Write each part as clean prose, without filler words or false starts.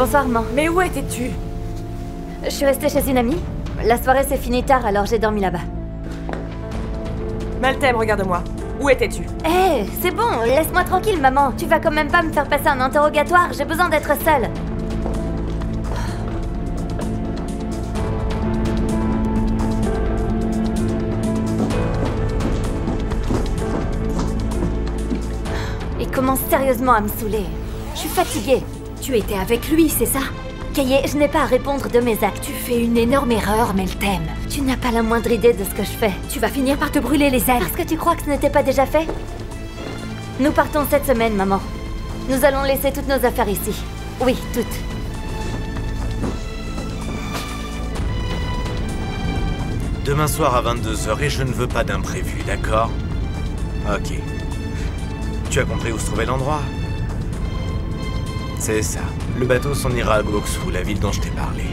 Bonsoir, maman. Mais où étais-tu? Je suis restée chez une amie. La soirée s'est finie tard, alors j'ai dormi là-bas. Maltem, regarde-moi. Où étais-tu? Hé, c'est bon, laisse-moi tranquille, maman. Tu vas quand même pas me faire passer un interrogatoire, j'ai besoin d'être seule. Il commence sérieusement à me saouler. Je suis fatiguée. Tu étais avec lui, c'est ça? Kaye, je n'ai pas à répondre de mes actes. Tu fais une énorme erreur, Meltem. Tu n'as pas la moindre idée de ce que je fais. Tu vas finir par te brûler les ailes. Parce que tu crois que ce n'était pas déjà fait? Nous partons cette semaine, maman. Nous allons laisser toutes nos affaires ici. Oui, toutes. Demain soir à 22h et je ne veux pas d'imprévu, d'accord? Ok. Tu as compris où se trouvait l'endroit? C'est ça. Le bateau s'en ira à Goksu, la ville dont je t'ai parlé.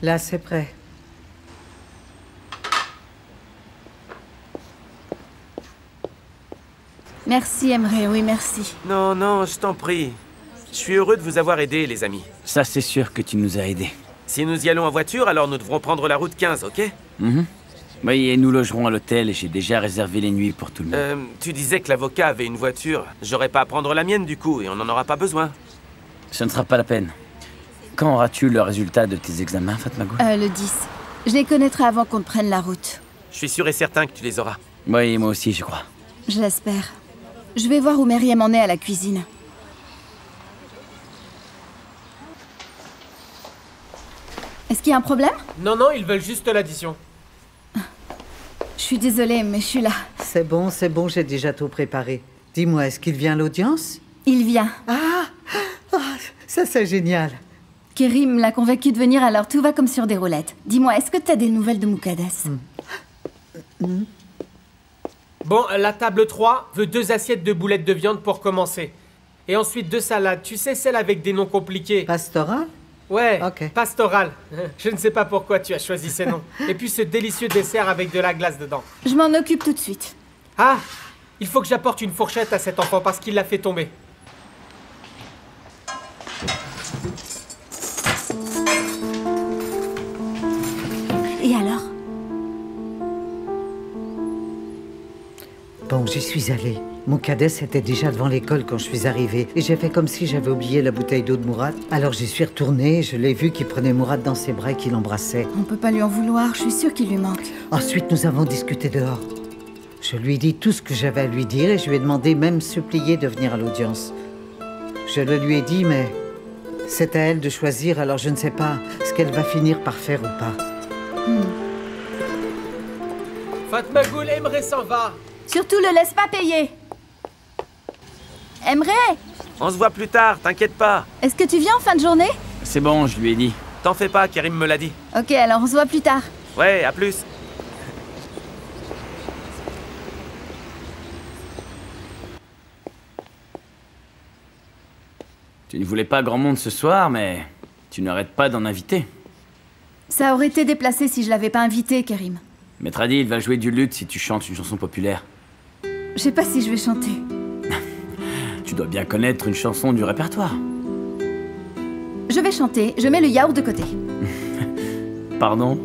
Là, c'est prêt. Merci, Emre, oui, merci. Non, non, je t'en prie. Je suis heureux de vous avoir aidés, les amis. Ça, c'est sûr que tu nous as aidés. Si nous y allons en voiture, alors nous devrons prendre la route 15, ok? Oui, et nous logerons à l'hôtel et j'ai déjà réservé les nuits pour tout le monde. Tu disais que l'avocat avait une voiture. J'aurais pas à prendre la mienne, du coup, et on n'en aura pas besoin. Ce ne sera pas la peine. Quand auras-tu le résultat de tes examens, Fatmagul? Le 10. Je les connaîtrai avant qu'on ne prenne la route. Je suis sûr et certain que tu les auras. Oui, moi aussi, je crois. Je l'espère. Je vais voir où Meriem en est à la cuisine. Est-ce qu'il y a un problème? Non, non, ils veulent juste l'addition. Je suis désolée, mais je suis là. C'est bon, j'ai déjà tout préparé. Dis-moi, est-ce qu'il vient à l'audience? Il vient. Ça c'est génial. Kerim l'a convaincu de venir, alors tout va comme sur des roulettes. Dis-moi, est-ce que t'as des nouvelles de Muqaddas? Bon, la table 3 veut 2 assiettes de boulettes de viande pour commencer. Et ensuite 2 salades. Tu sais, celles avec des noms compliqués. Pastoral? Ouais, Ok. Pastoral. Je ne sais pas pourquoi tu as choisi ces noms. Et puis ce délicieux dessert avec de la glace dedans. Je m'en occupe tout de suite. Ah, il faut que j'apporte une fourchette à cet enfant parce qu'il l'a fait tomber. Et alors? Bon, j'y suis allée. Muqaddas était déjà devant l'école quand je suis arrivée. Et j'ai fait comme si j'avais oublié la bouteille d'eau de Mourad. Alors j'y suis retournée et je l'ai vu qui prenait Mourad dans ses bras et qui l'embrassait. On peut pas lui en vouloir, je suis sûre qu'il lui manque. Ensuite, nous avons discuté dehors. Je lui ai dit tout ce que j'avais à lui dire et je lui ai demandé, même supplié, de venir à l'audience. Je le lui ai dit, mais c'est à elle de choisir, alors je ne sais pas ce qu'elle va finir par faire ou pas. Fatmagul, Emre s'en va. Surtout, le laisse pas payer. Emre, On se voit plus tard, t'inquiète pas. est-ce que tu viens en fin de journée? C'est bon, je lui ai dit. T'en fais pas, Kerim me l'a dit. Ok, alors on se voit plus tard. Ouais, à plus. Tu ne voulais pas grand monde ce soir, mais tu n'arrêtes pas d'en inviter. Ça aurait été déplacé si je l'avais pas invité, Kerim. Maître Adi, il va jouer du luth si tu chantes une chanson populaire. Je sais pas si je vais chanter. Tu dois bien connaître une chanson du répertoire. Je vais chanter, je mets le yaourt de côté. Pardon?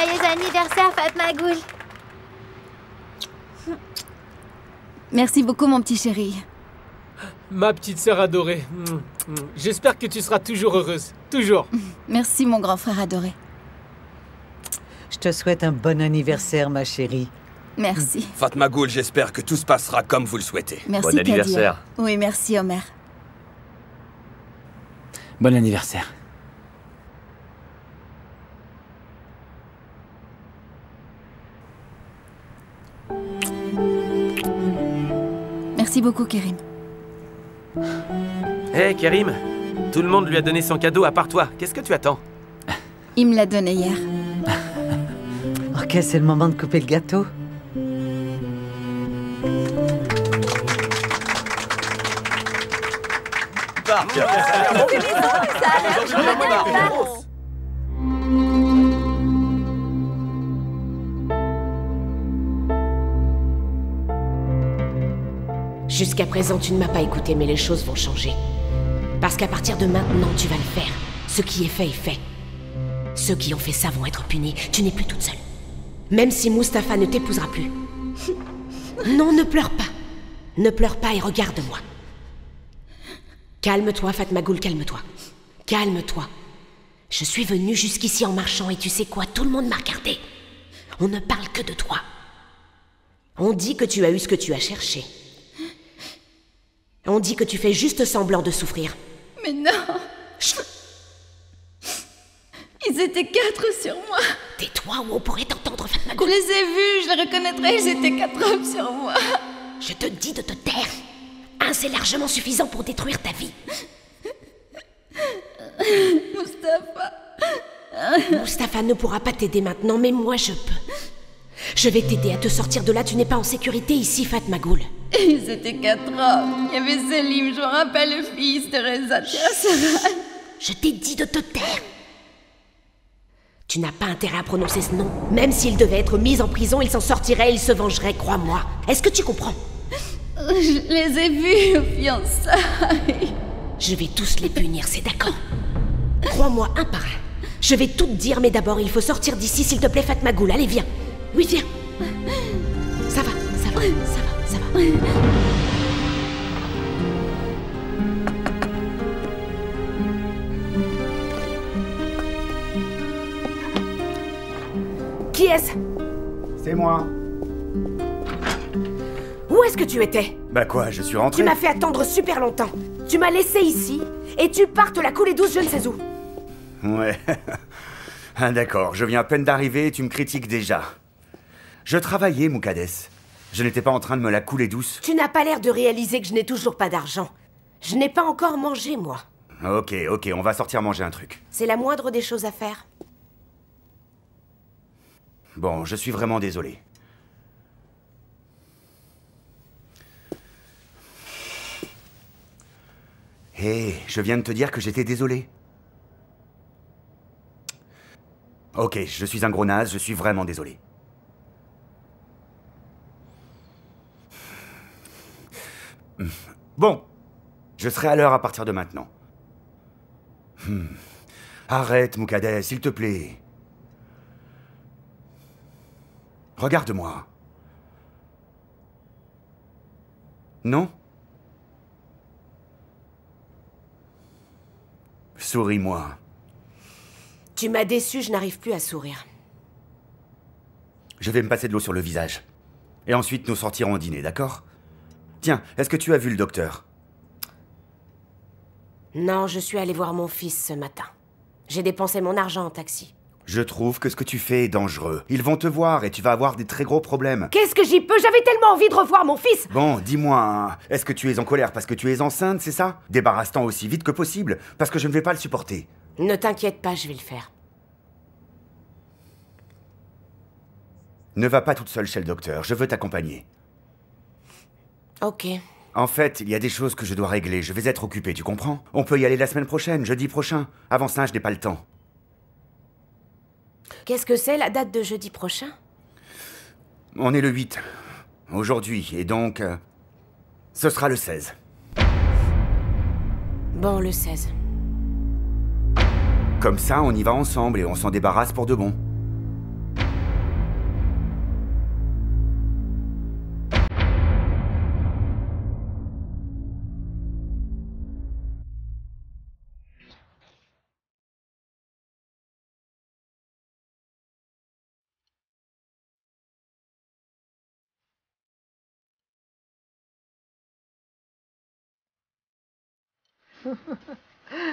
Joyeux anniversaire, Fatmagoul. Merci beaucoup, mon petit chéri. Ma petite sœur adorée. J'espère que tu seras toujours heureuse. Toujours. Merci, mon grand frère adoré. Je te souhaite un bon anniversaire, ma chérie. Merci. Fatmagoul, j'espère que tout se passera comme vous le souhaitez. Merci, Bon anniversaire. Kadir. Oui, merci, Omer. Bon anniversaire. Merci beaucoup, Kerim. Hé, Kerim, tout le monde lui a donné son cadeau à part toi. Qu'est-ce que tu attends? Il me l'a donné hier. Ok, c'est le moment de couper le gâteau. Jusqu'à présent, tu ne m'as pas écouté, mais les choses vont changer. Parce qu'à partir de maintenant, tu vas le faire. Ce qui est fait. Ceux qui ont fait ça vont être punis. Tu n'es plus toute seule. Même si Mustapha ne t'épousera plus. Non, ne pleure pas. Ne pleure pas et regarde-moi. Calme-toi, Fatmagoul, calme-toi. Calme-toi. Je suis venue jusqu'ici en marchant et tu sais quoi, tout le monde m'a regardé. On ne parle que de toi. On dit que tu as eu ce que tu as cherché. On dit que tu fais juste semblant de souffrir. Mais non. Chut. Ils étaient 4 sur moi. Tais-toi ou on pourrait t'entendre, Je Fatmagoul. les ai vus, je les reconnaîtrais, ils étaient 4 hommes sur moi. Je te dis de te taire. C'est largement suffisant pour détruire ta vie. Mustapha ne pourra pas t'aider maintenant, mais moi je peux. Je vais t'aider à te sortir de là, tu n'es pas en sécurité ici, Fatmagoul. Ils étaient 4 hommes. Il y avait Selim, je me rappelle, le fils de Reza Tirassaran. Je t'ai dit de te taire. Tu n'as pas intérêt à prononcer ce nom. Même s'il devait être mis en prison, il s'en sortirait, il se vengerait, crois-moi. Est-ce que tu comprends? Je les ai vus aux fiançailles. Je vais tous les punir, c'est d'accord? Crois-moi, un par un. Je vais tout te dire, mais d'abord, il faut sortir d'ici, s'il te plaît, Fatmagoul. Allez, viens. Oui, viens. Ça va. Qui est-ce? C'est moi. Où est-ce que tu étais? Bah quoi, je suis rentré. Tu m'as fait attendre super longtemps. Tu m'as laissé ici, et tu pars te la couler douce je ne sais où. Ouais. Ah, d'accord, je viens à peine d'arriver et tu me critiques déjà. Je travaillais, Moukades. Je n'étais pas en train de me la couler douce. Tu n'as pas l'air de réaliser que je n'ai toujours pas d'argent. Je n'ai pas encore mangé, moi. Ok, on va sortir manger un truc. C'est la moindre des choses à faire. Bon, je suis vraiment désolé. Hé, je viens de te dire que j'étais désolé. Ok, je suis un gros naze, je suis vraiment désolé. Bon, je serai à l'heure à partir de maintenant. Arrête, Moukades, s'il te plaît. Regarde-moi. Non? Souris-moi. Tu m'as déçu, je n'arrive plus à sourire. Je vais me passer de l'eau sur le visage. Et ensuite, nous sortirons dîner, d'accord? Tiens, est-ce que tu as vu le docteur? Non, je suis allée voir mon fils ce matin. J'ai dépensé mon argent en taxi. Je trouve que ce que tu fais est dangereux. Ils vont te voir et tu vas avoir des très gros problèmes. Qu'est-ce que j'y peux? J'avais tellement envie de revoir mon fils! Bon, dis-moi, hein, est-ce que tu es en colère parce que tu es enceinte, c'est ça? Débarrasse-t'en aussi vite que possible, parce que je ne vais pas le supporter. Ne t'inquiète pas, je vais le faire. Ne va pas toute seule chez le docteur, je veux t'accompagner. Ok. En fait, il y a des choses que je dois régler, je vais être occupé, tu comprends? On peut y aller la semaine prochaine, jeudi prochain. Avant ça, je n'ai pas le temps. Qu'est-ce que c'est la date de jeudi prochain? On est le 8, aujourd'hui, et donc... ce sera le 16. Bon, le 16. Comme ça, on y va ensemble et on s'en débarrasse pour de bon.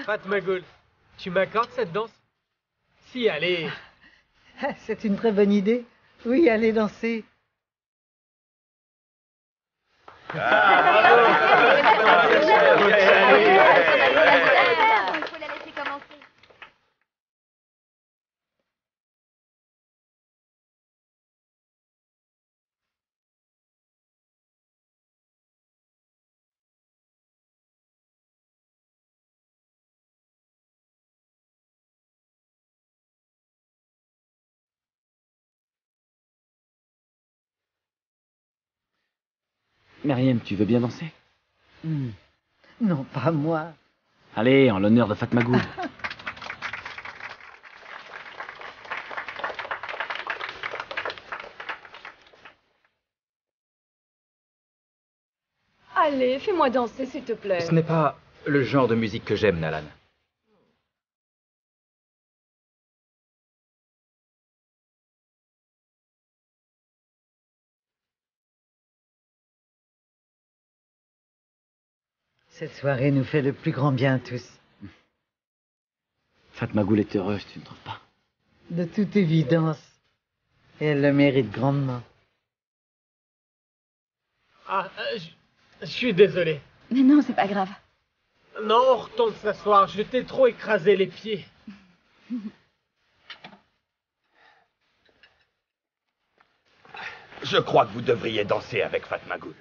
Fatmagul, tu m'accordes cette danse? Si, allez. C'est une très bonne idée. Oui, allez danser. Il faut la laisser commencer. Meriem, tu veux bien danser? Non, pas moi. Allez, en l'honneur de Fatmagul. Allez, fais-moi danser, s'il te plaît. Ce n'est pas le genre de musique que j'aime, Nalan. Cette soirée nous fait le plus grand bien à tous. Fatmagul est heureuse, tu ne trouves pas? De toute évidence. Et elle le mérite grandement. Ah, je suis désolé. Mais non, c'est pas grave. Non, on retourne s'asseoir. Je t'ai trop écrasé les pieds. Je crois que vous devriez danser avec Fatmagul.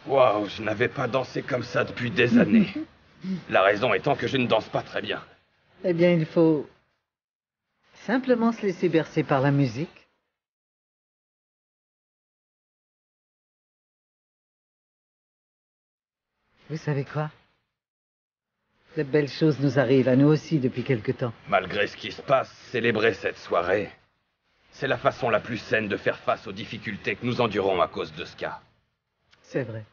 Waouh, je n'avais pas dansé comme ça depuis des années. La raison étant que je ne danse pas très bien. Eh bien, il faut simplement se laisser bercer par la musique. Vous savez quoi? De belles choses nous arrivent à nous aussi depuis quelque temps. Malgré ce qui se passe, célébrer cette soirée, c'est la façon la plus saine de faire face aux difficultés que nous endurons à cause de ce cas. C'est vrai.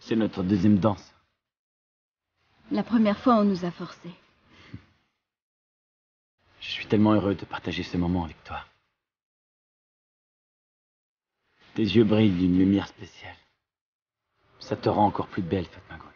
C'est notre deuxième danse. La première fois, on nous a forcés. Je suis tellement heureux de partager ce moment avec toi. Tes yeux brillent d'une lumière spéciale. Ça te rend encore plus belle, Fatmagul.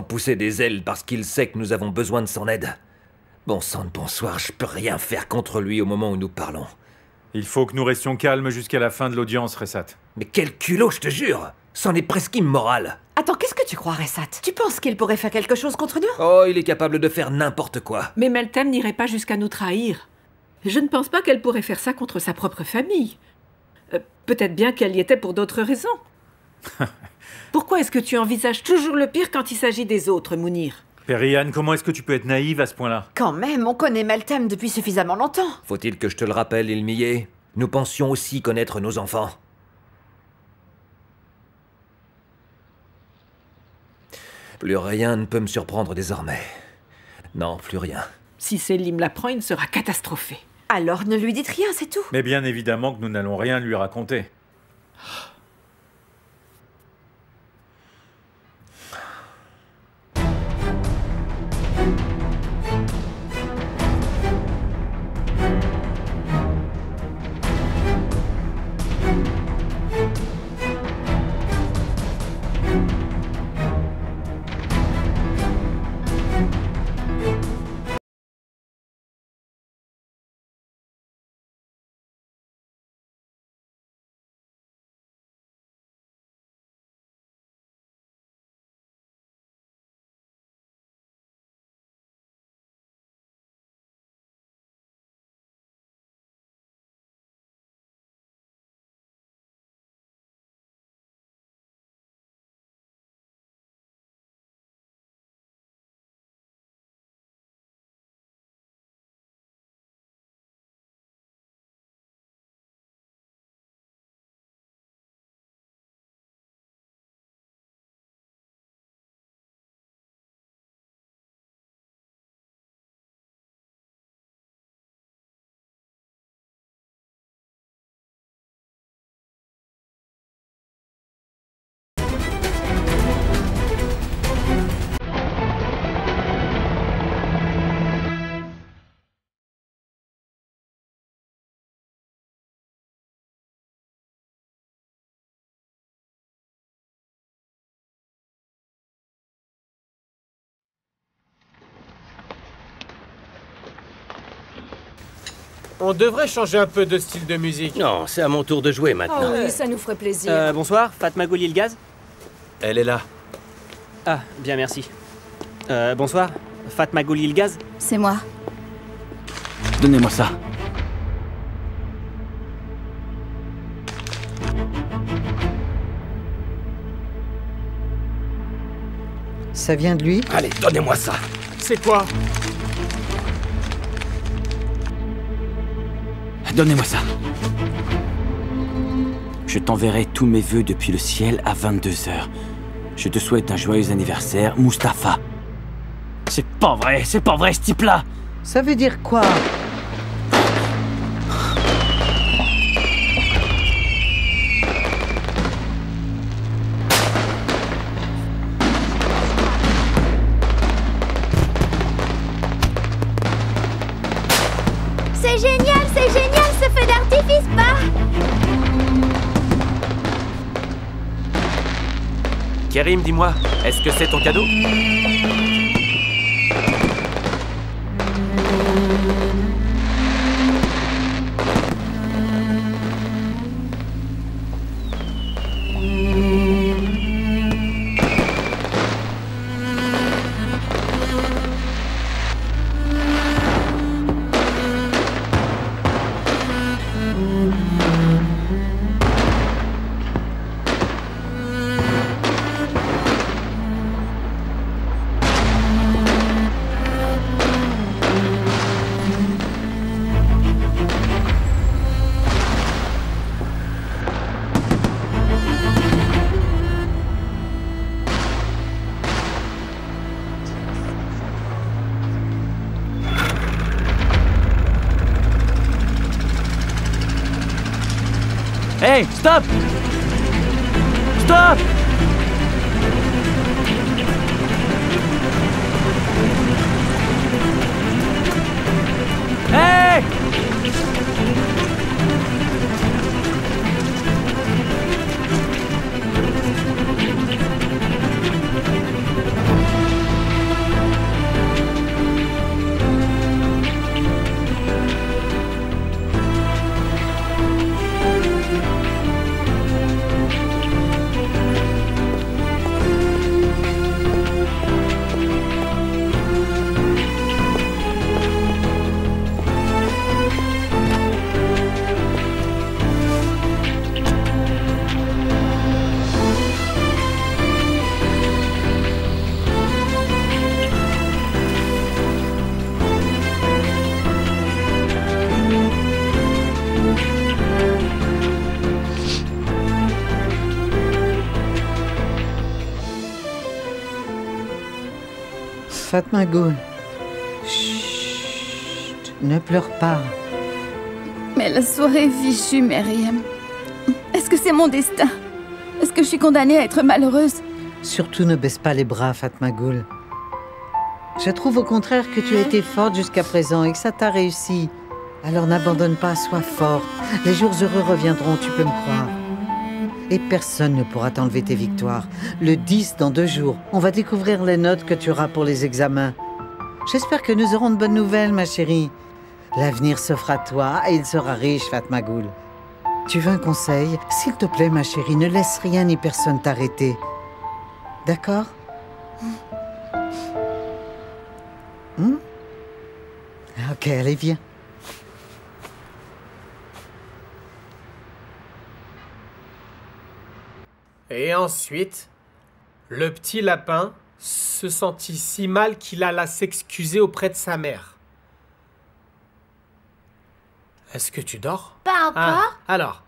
pousser des ailes parce qu'il sait que nous avons besoin de son aide. Bon sang de bonsoir, je peux rien faire contre lui au moment où nous parlons. Il faut que nous restions calmes jusqu'à la fin de l'audience, Ressat. Mais quel culot, je te jure! C'en est presque immoral. Attends, qu'est-ce que tu crois, Ressat? Tu penses qu'il pourrait faire quelque chose contre nous? Oh, il est capable de faire n'importe quoi. Mais Meltem n'irait pas jusqu'à nous trahir. Je ne pense pas qu'elle pourrait faire ça contre sa propre famille. Peut-être bien qu'elle y était pour d'autres raisons. Pourquoi est-ce que tu envisages toujours le pire quand il s'agit des autres, Mounir? Perihan, comment est-ce que tu peux être naïve à ce point-là? Quand même, on connaît Meltem depuis suffisamment longtemps. Faut-il que je te le rappelle, Ilmiye? Nous pensions aussi connaître nos enfants. Plus rien ne peut me surprendre désormais. Non, plus rien. Si Selim l'apprend, il sera catastrophé. Alors ne lui dites rien, c'est tout. Mais bien évidemment que nous n'allons rien lui raconter. On devrait changer un peu de style de musique. Non, c'est à mon tour de jouer maintenant. Ah oui, ça nous ferait plaisir. Bonsoir, Fatma Goulilgaz. Elle est là. Ah, bien merci. Bonsoir, Fatma Goulilgaz. C'est moi. Donnez-moi ça. Ça vient de lui? Allez, donnez-moi ça. C'est quoi? Donnez-moi ça. Je t'enverrai tous mes vœux depuis le ciel à 22h. Je te souhaite un joyeux anniversaire, Mustapha. C'est pas vrai ce type-là. Ça veut dire quoi? C'est génial ce feu d'artifice, pas? Kerim, dis-moi, est-ce que c'est ton cadeau? Hey, stop! Stop! Hey! Fatma Ghoul. Chut, ne pleure pas. Mais la soirée est fichue, Myriam. Est-ce que c'est mon destin? Est-ce que je suis condamnée à être malheureuse? Surtout ne baisse pas les bras, Fatma Ghoul. Je trouve au contraire que tu as été forte jusqu'à présent et que ça t'a réussi. Alors n'abandonne pas, sois forte. Les jours heureux reviendront, tu peux me croire. Et personne ne pourra t'enlever tes victoires. Le 10 dans 2 jours, on va découvrir les notes que tu auras pour les examens. J'espère que nous aurons de bonnes nouvelles, ma chérie. L'avenir s'offre à toi et il sera riche, Fatma Ghoul. Tu veux un conseil? S'il te plaît, ma chérie, ne laisse rien ni personne t'arrêter. D'accord? Ok, allez, viens. Et ensuite, le petit lapin se sentit si mal qu'il alla s'excuser auprès de sa mère. Est-ce que tu dors? Pas encore. Alors.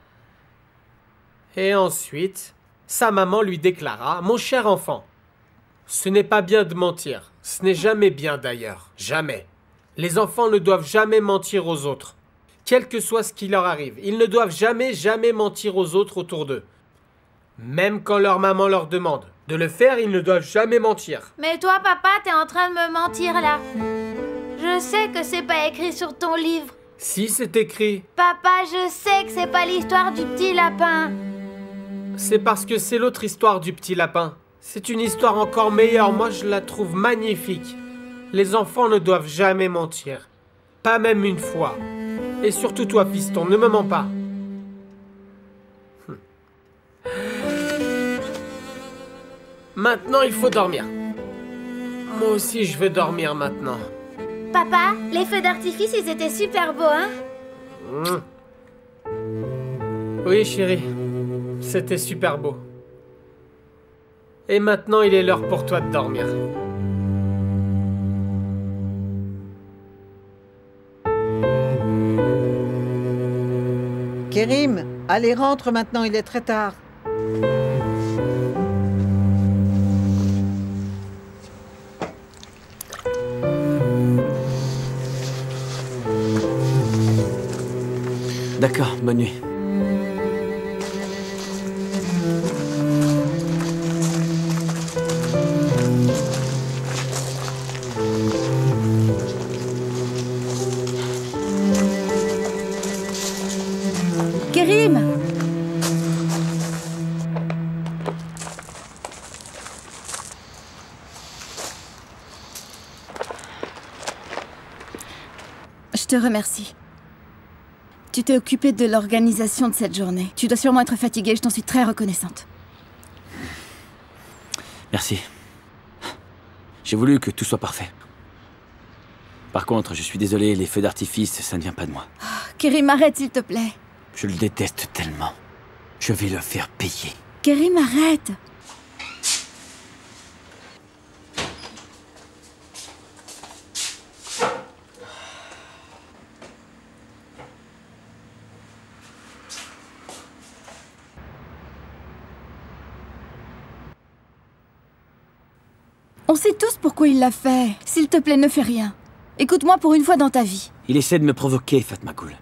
Et ensuite, sa maman lui déclara: « Mon cher enfant, ce n'est pas bien de mentir. Ce n'est jamais bien d'ailleurs. Jamais. Les enfants ne doivent jamais mentir aux autres. Quel que soit ce qui leur arrive, ils ne doivent jamais mentir aux autres autour d'eux. Même quand leur maman leur demande de le faire, ils ne doivent jamais mentir. » Mais toi, papa, t'es en train de me mentir là. Je sais que c'est pas écrit sur ton livre. Si, c'est écrit. Papa, je sais que c'est pas l'histoire du petit lapin. C'est parce que c'est l'autre histoire du petit lapin. C'est une histoire encore meilleure. Moi, je la trouve magnifique. Les enfants ne doivent jamais mentir. Pas même une fois. Et surtout toi, fiston, ne me mens pas. Maintenant, il faut dormir. Moi aussi, je veux dormir maintenant. Papa, les feux d'artifice, ils étaient super beaux, hein? Oui, chérie. C'était super beau. Et maintenant, il est l'heure pour toi de dormir. Kérim, allez, rentre maintenant, il est très tard. D'accord, bonne nuit. Kérim! Je te remercie. Tu t'es occupée de l'organisation de cette journée. Tu dois sûrement être fatiguée, je t'en suis très reconnaissante. Merci. J'ai voulu que tout soit parfait. Par contre, je suis désolé, les feux d'artifice, ça ne vient pas de moi. Kérim, arrête s'il te plaît. Je le déteste tellement. Je vais le faire payer. Kérim, arrête. On sait tous pourquoi il l'a fait. S'il te plaît, ne fais rien. Écoute-moi pour une fois dans ta vie. Il essaie de me provoquer, Fatma Ghoul.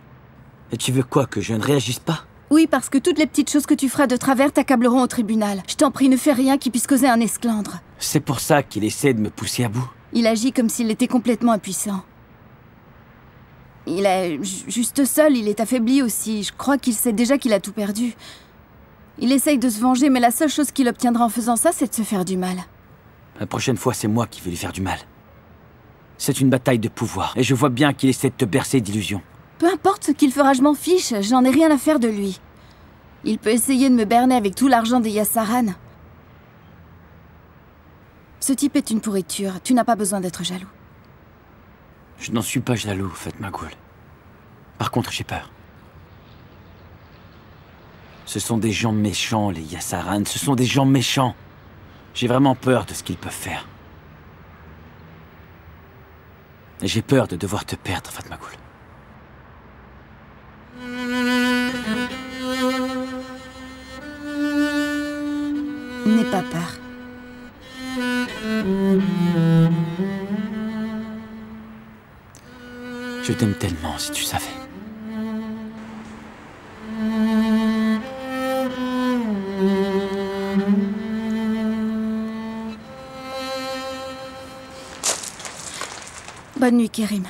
Et tu veux quoi, que je ne réagisse pas? Oui, parce que toutes les petites choses que tu feras de travers t'accableront au tribunal. Je t'en prie, ne fais rien qui puisse causer un esclandre. C'est pour ça qu'il essaie de me pousser à bout. Il agit comme s'il était complètement impuissant. Il est juste seul, il est affaibli aussi. Je crois qu'il sait déjà qu'il a tout perdu. Il essaye de se venger, mais la seule chose qu'il obtiendra en faisant ça, c'est de se faire du mal. La prochaine fois, c'est moi qui vais lui faire du mal. C'est une bataille de pouvoir, et je vois bien qu'il essaie de te bercer d'illusions. Peu importe ce qu'il fera, je m'en fiche, j'en ai rien à faire de lui. Il peut essayer de me berner avec tout l'argent des Yassaran. Ce type est une pourriture, tu n'as pas besoin d'être jaloux. Je n'en suis pas jaloux, Fatma Ghoul. Par contre, j'ai peur. Ce sont des gens méchants, les Yassaran, ce sont des gens méchants. J'ai vraiment peur de ce qu'ils peuvent faire. Et j'ai peur de devoir te perdre, Fatma Ghoul. N'aie pas peur. Je t'aime tellement, si tu savais. Bonne nuit, Kerim.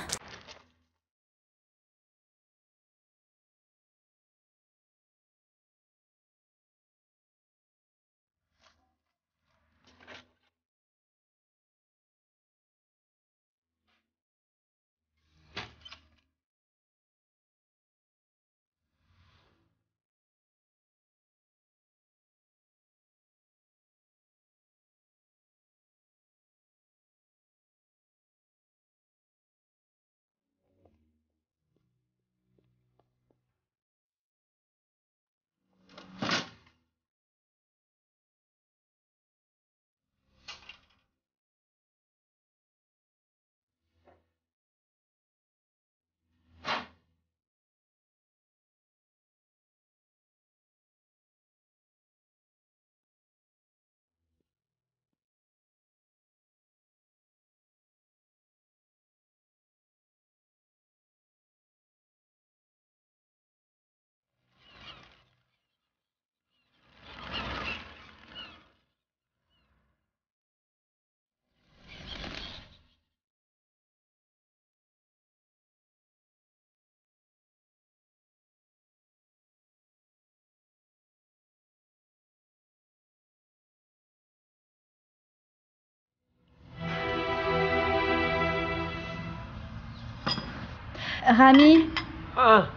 Rami? Ah,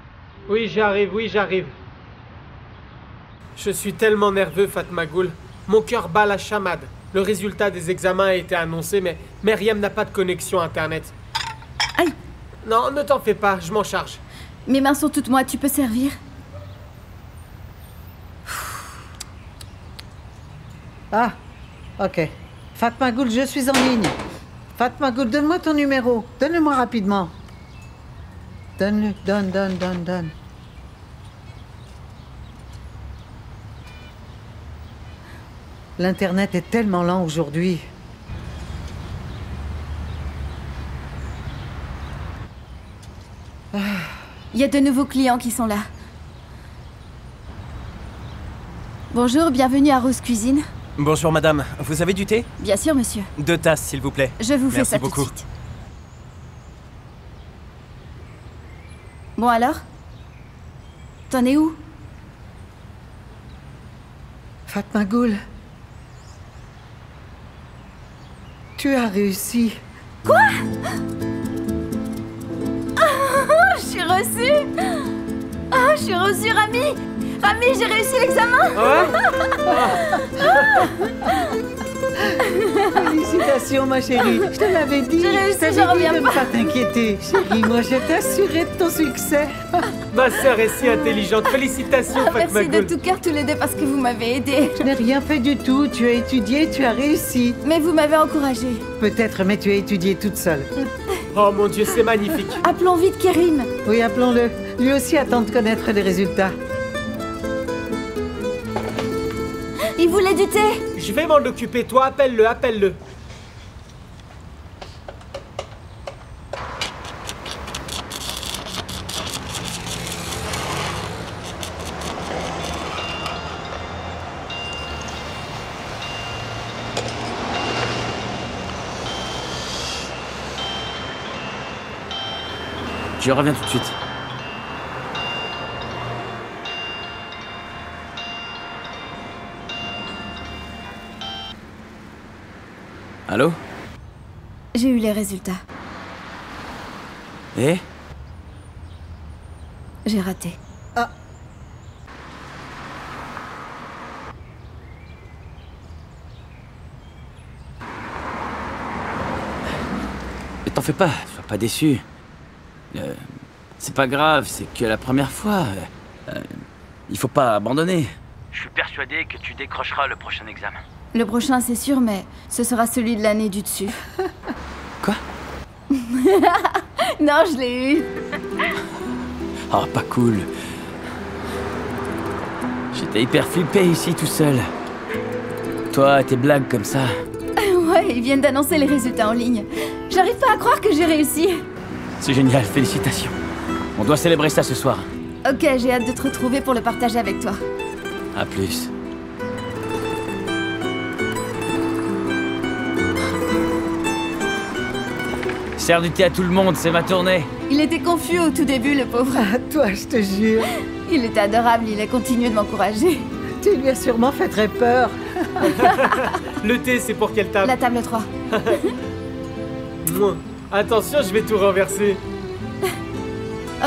oui, j'arrive, oui, j'arrive. Je suis tellement nerveux, Fatma Ghoul. Mon cœur bat la chamade. Le résultat des examens a été annoncé, mais Meriem n'a pas de connexion Internet. Aïe! Non, ne t'en fais pas, je m'en charge. Mes mains sont toutes moites, tu peux servir? Ah, ok. Fatma Ghoul, je suis en ligne. Fatma Ghoul, donne-moi ton numéro. Donne-le-moi rapidement. Donne-le, donne. L'Internet est tellement lent aujourd'hui. Il y a de nouveaux clients qui sont là. Bonjour, bienvenue à Rose Cuisine. Bonjour madame, vous avez du thé? Bien sûr, monsieur. 2 tasses, s'il vous plaît. Je vous fais Merci ça beaucoup. tout de suite. Bon alors? T'en es où? Fatma Ghoul. Tu as réussi. Quoi? Je suis reçue. Oh, je suis reçue, Rami. Rami, j'ai réussi l'examen. Félicitations, ma chérie. Je te l'avais dit. J'ai réussi, je t'avais j'en dit reviens de ne pas. pas t'inquiéter. Chérie, moi, je t'assurais de ton succès. Ma sœur est si intelligente. Félicitations, Fatma Merci de Ghoul. tout cœur tous les deux parce que vous m'avez aidé. Je n'ai rien fait du tout. Tu as étudié, tu as réussi. Mais vous m'avez encouragée. Peut-être, mais tu as étudié toute seule. Oh mon Dieu, c'est magnifique. Appelons vite Kerim. Oui, appelons-le. Lui aussi attend de connaître les résultats. Il voulait du thé. Je vais m'en occuper. Toi, appelle-le, appelle-le. Je reviens tout de suite. Allô? J'ai eu les résultats. Eh? J'ai raté. Ah. Mais t'en fais pas, sois pas déçu. C'est pas grave, c'est que la première fois. Il faut pas abandonner. Je suis persuadé que tu décrocheras le prochain examen. Le prochain, c'est sûr, mais ce sera celui de l'année du dessus. Quoi? Non, je l'ai eu. Oh, pas cool. J'étais hyper flippé ici tout seul. Toi, tes blagues comme ça. Ouais, ils viennent d'annoncer les résultats en ligne. J'arrive pas à croire que j'ai réussi. C'est génial, félicitations. On doit célébrer ça ce soir. Ok, j'ai hâte de te retrouver pour le partager avec toi. À plus. Sers du thé à tout le monde, c'est ma tournée. Il était confus au tout début, le pauvre. Ah, toi, je te jure. Il était adorable, il a continué de m'encourager. Tu lui as sûrement fait très peur. Le thé, c'est pour quelle table? La table 3. Attention, je vais tout renverser.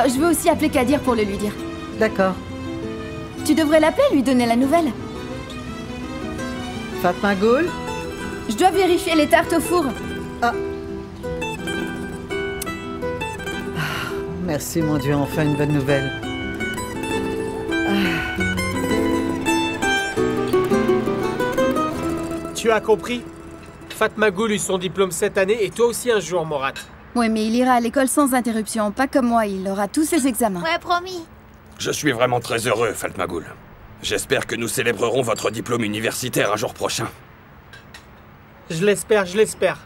Je veux aussi appeler Kadir pour le lui dire. D'accord. Tu devrais l'appeler, lui donner la nouvelle. Fatma Ghoul? Je dois vérifier les tartes au four. Ah. Merci, mon Dieu, enfin une bonne nouvelle. Tu as compris? Fatma Ghoul eut son diplôme cette année et toi aussi un jour, Morat. Oui, mais il ira à l'école sans interruption, pas comme moi, il aura tous ses examens. Ouais, promis. Je suis vraiment très heureux, Fatma Ghoul. J'espère que nous célébrerons votre diplôme universitaire un jour prochain. Je l'espère, je l'espère.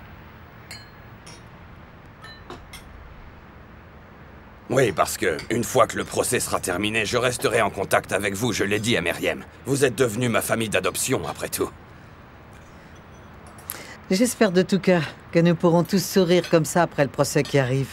Oui, parce que, une fois que le procès sera terminé, je resterai en contact avec vous, je l'ai dit à Meriem. Vous êtes devenue ma famille d'adoption, après tout. J'espère de tout cœur que nous pourrons tous sourire comme ça après le procès qui arrive.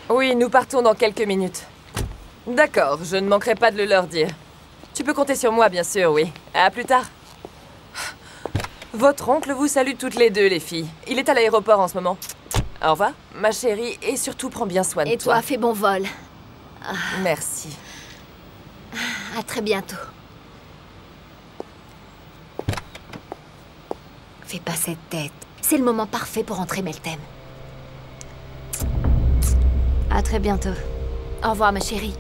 Oui, nous partons dans quelques minutes. D'accord, je ne manquerai pas de le leur dire. Tu peux compter sur moi, bien sûr, oui. À plus tard. Votre oncle vous salue toutes les deux, les filles. Il est à l'aéroport en ce moment. Au revoir, ma chérie, et surtout prends bien soin de toi. Et toi, fais bon vol. Merci. À très bientôt. Fais pas cette tête. C'est le moment parfait pour entrer Meltem. À très bientôt. Au revoir, ma chérie.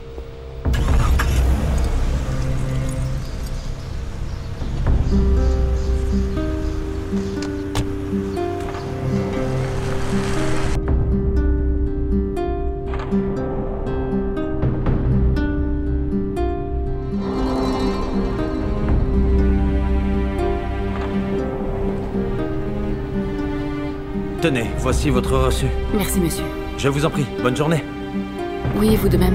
Tenez, voici votre reçu. Merci, monsieur. Je vous en prie, bonne journée. Oui, vous de même.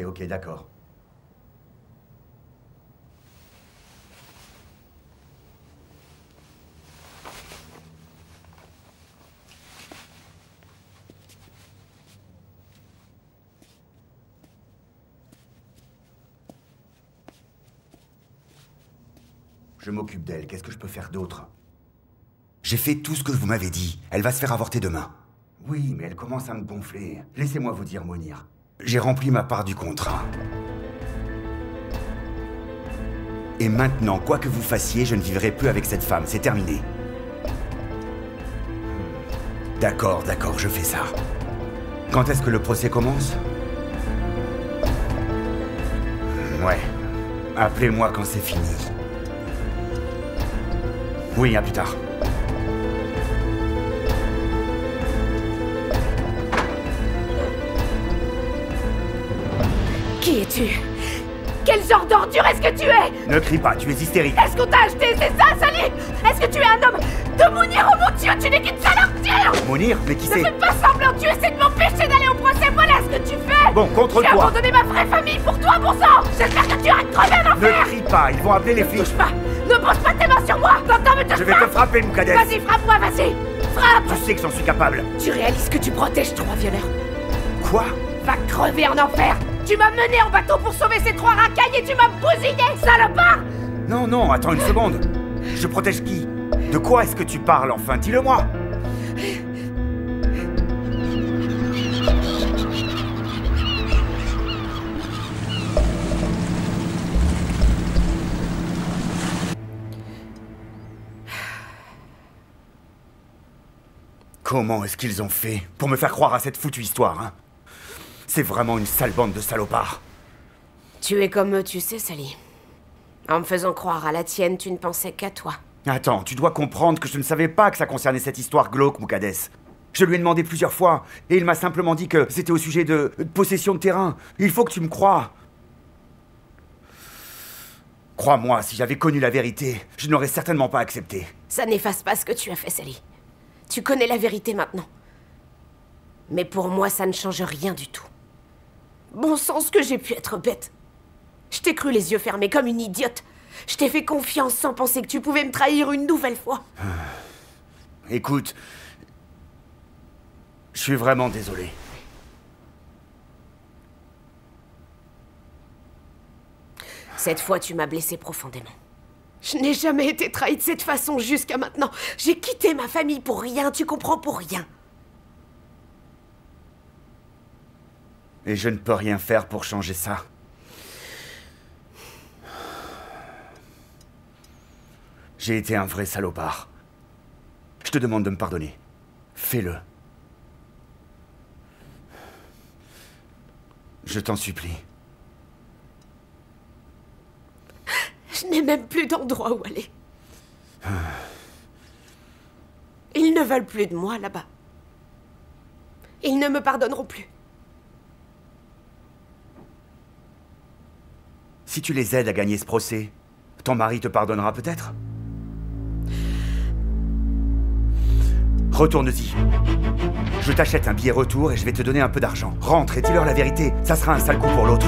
Ok, d'accord. Je m'occupe d'elle. Qu'est-ce que je peux faire d'autre? J'ai fait tout ce que vous m'avez dit. Elle va se faire avorter demain. Oui, mais elle commence à me gonfler. Laissez-moi vous dire, Monir. J'ai rempli ma part du contrat. Et maintenant, quoi que vous fassiez, je ne vivrai plus avec cette femme. C'est terminé. D'accord, je fais ça. Quand est-ce que le procès commence? Ouais. Appelez-moi quand c'est fini. Oui, à plus tard. Qui es-tu? Quel genre d'ordure est-ce que tu es? Ne crie pas, tu es hystérique. Est-ce qu'on t'a acheté, c'est ça, Sally? Est-ce que tu es un homme de Monir? Oh mon Dieu, tu n'es qu'une sale ordure! Monir, mais qui c'est? Ne fais pas semblant, tu essaies de m'empêcher d'aller au procès, voilà ce que tu fais! Bon, contre J'ai toi! abandonné ma vraie famille pour toi, bon sang! J'espère que tu iras te crever en enfer! Ne crie pas, ils vont appeler les flics! Ne touche pas! Ne pose pas tes mains sur moi! T'entends, me touche pas! Je vais te frapper, Moukades! Vas-y, frappe-moi, vas-y! Frappe! Tu sais que j'en suis capable! Tu réalises que tu protèges 3 violeurs? Quoi? Va crever en enfer! Tu m'as mené en bateau pour sauver ces 3 racailles et tu m'as bousillé, salopard! Non, attends une seconde! Je protège qui? De quoi est-ce que tu parles, enfin? Dis-le-moi! Comment est-ce qu'ils ont fait pour me faire croire à cette foutue histoire, hein? C'est vraiment une sale bande de salopards. Tu es comme eux, tu sais, Sally. En me faisant croire à la tienne, tu ne pensais qu'à toi. Attends, tu dois comprendre que je ne savais pas que ça concernait cette histoire glauque, Moukades. Je lui ai demandé plusieurs fois, et il m'a simplement dit que c'était au sujet de possession de terrain. Il faut que tu me crois. Crois-moi, si j'avais connu la vérité, je n'aurais certainement pas accepté. Ça n'efface pas ce que tu as fait, Sally. Tu connais la vérité maintenant. Mais pour moi, ça ne change rien du tout. Bon sens que j'ai pu être bête. Je t'ai cru les yeux fermés comme une idiote. Je t'ai fait confiance sans penser que tu pouvais me trahir une nouvelle fois. Écoute, je suis vraiment désolé. Cette fois, tu m'as blessé profondément. Je n'ai jamais été trahie de cette façon jusqu'à maintenant. J'ai quitté ma famille pour rien, tu comprends, pour rien. Et je ne peux rien faire pour changer ça. J'ai été un vrai salopard. Je te demande de me pardonner. Fais-le. Je t'en supplie. Je n'ai même plus d'endroit où aller. Ils ne veulent plus de moi là-bas. Ils ne me pardonneront plus. Si tu les aides à gagner ce procès, ton mari te pardonnera peut-être? Retourne-y. Je t'achète un billet retour et je vais te donner un peu d'argent. Rentre et dis-leur la vérité. Ça sera un sale coup pour l'autre.